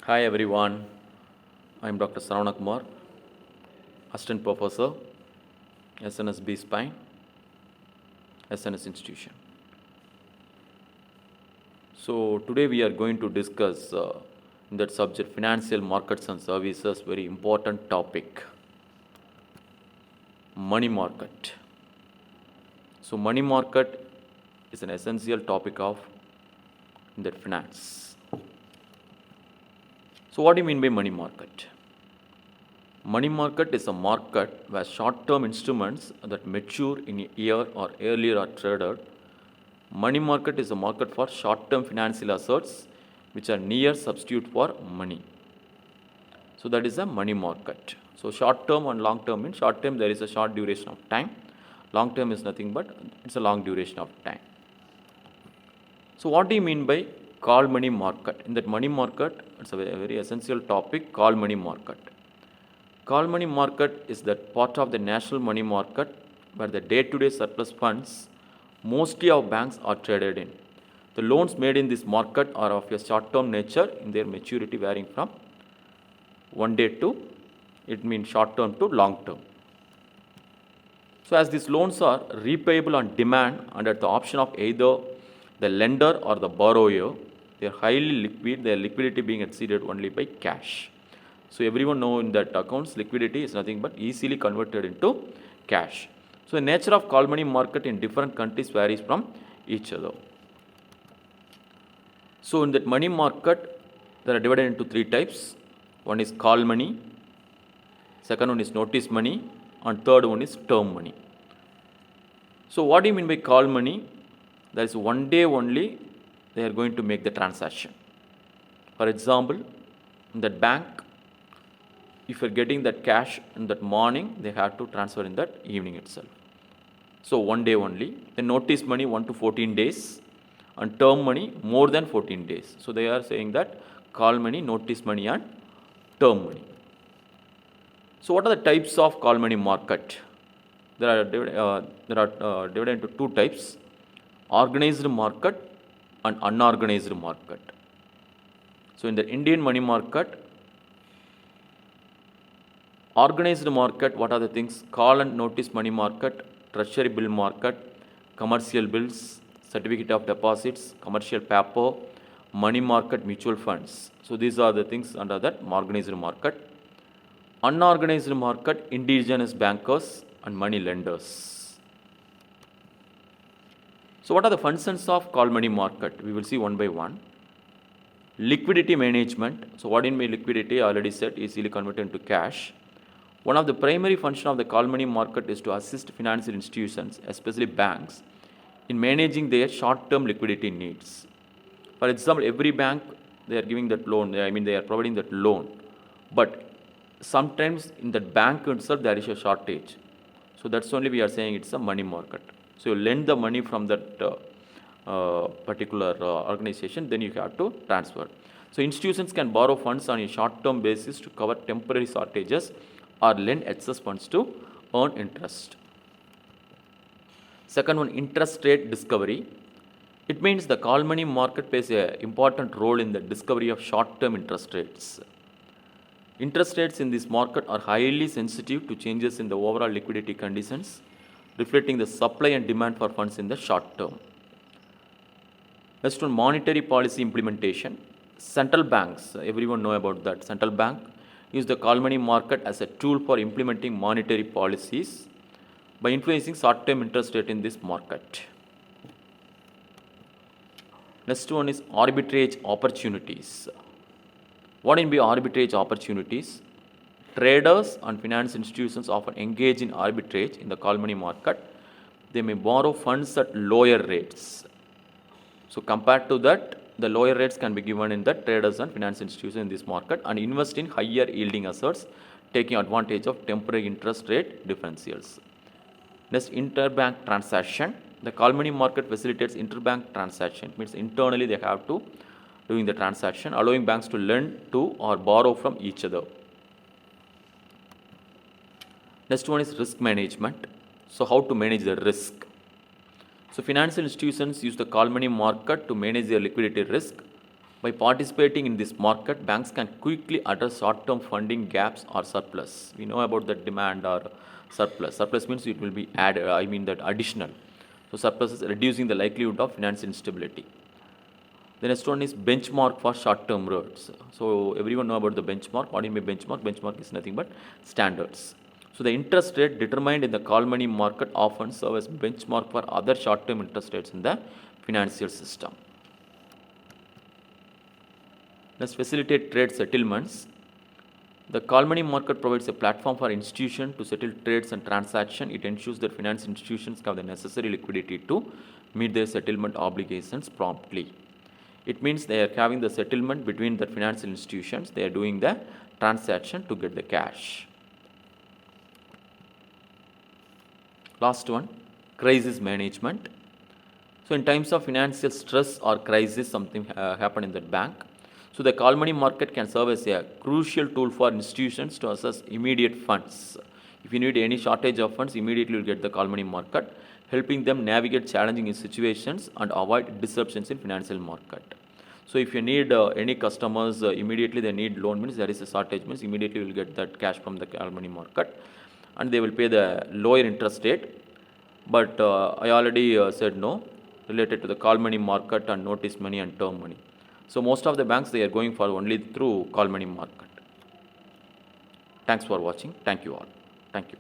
Hi everyone, I am Dr. Saravana Kumar, Assistant Professor, SNS B Spine, SNS Institution. So today we are going to discuss in that subject financial markets and services, very important topic, money market. So money market is an essential topic of that finance. So what do you mean by money market? Money market is a market where short-term instruments that mature in a year or earlier are traded. Money market is a market for short-term financial assets which are near substitute for money. So that is a money market. So short-term and long-term means short-term there is a short duration of time. Long-term is nothing but it's a long duration of time. So what do you mean by call money market? In that money market, it's a very essential topic, call money market. Call money market is that part of the national money market where the day-to-day surplus funds mostly of banks are traded in. The loans made in this market are of a short-term nature in their maturity varying from one day to, it means short-term to long-term. So as these loans are repayable on demand and at the option of either the lender or the borrower, they are highly liquid, their liquidity being exceeded only by cash. So everyone know in that accounts liquidity is nothing but easily converted into cash. So the nature of call money market in different countries varies from each other. So in that money market, there are divided into three types. One is call money, second one is notice money, and third one is term money. So what do you mean by call money? There is one day only they are going to make the transaction. For example, in that bank, if you are getting that cash in that morning, they have to transfer in that evening itself. So one day only. Then notice money 1 to 14 days and term money more than 14 days. So they are saying that call money, notice money and term money. So what are the types of call money market? There are divided into two types, organized market and unorganized market. So in the Indian money market, organized market, what are the things? Call and notice money market, treasury bill market, commercial bills, certificate of deposits, commercial paper, money market, mutual funds. So these are the things under that organized market. Unorganized market, indigenous bankers and money lenders. So what are the functions of call money market? We will see one by one. Liquidity management. So what in my liquidity? I already said easily converted into cash. One of the primary functions of the call money market is to assist financial institutions, especially banks, in managing their short-term liquidity needs. For example, every bank they are giving that loan. They are providing that loan, but sometimes in that bank itself there is a shortage. So that's only we are saying it's a money market. So you lend the money from that particular organization, then you have to transfer. So institutions can borrow funds on a short-term basis to cover temporary shortages or lend excess funds to earn interest. Second one, interest rate discovery. It means the call money market plays an important role in the discovery of short-term interest rates. Interest rates in this market are highly sensitive to changes in the overall liquidity conditions, reflecting the supply and demand for funds in the short term. Next one, monetary policy implementation. Central banks, everyone know about that. Central bank use the call money market as a tool for implementing monetary policies by influencing short-term interest rate in this market. Next one is arbitrage opportunities. What in be arbitrage opportunities? Traders and finance institutions often engage in arbitrage in the call money market. They may borrow funds at lower rates. So compared to that, the lower rates can be given in the traders and finance institutions in this market and invest in higher yielding assets, taking advantage of temporary interest rate differentials. Next, interbank transaction. The call money market facilitates interbank transaction. It means internally they have to doing the transaction, allowing banks to lend to or borrow from each other. Next one is risk management. So how to manage the risk? So financial institutions use the call money market to manage their liquidity risk. By participating in this market, banks can quickly address short-term funding gaps or surplus. We know about the demand or surplus. Surplus means it will be added, I mean that additional. So surplus is reducing the likelihood of financial instability. The next one is benchmark for short-term rates. So everyone know about the benchmark. What do you mean benchmark? Benchmark is nothing but standards. So the interest rate determined in the call money market often serve as benchmark for other short-term interest rates in the financial system. Let's facilitate trade settlements. The call money market provides a platform for institutions to settle trades and transactions. It ensures that finance institutions have the necessary liquidity to meet their settlement obligations promptly. It means they are having the settlement between the financial institutions. They are doing the transaction to get the cash. Last one, crisis management. So in times of financial stress or crisis, something happened in that bank. So the call money market can serve as a crucial tool for institutions to access immediate funds. If you need any shortage of funds, immediately you get the call money market, helping them navigate challenging situations and avoid disruptions in financial market. So if you need any customers, immediately they need loan means there is a shortage means immediately you will get that cash from the call money market and they will pay the lower interest rate. But I already said no related to the call money market and notice money and term money. So most of the banks, they are going for only through call money market. Thanks for watching. Thank you all. Thank you.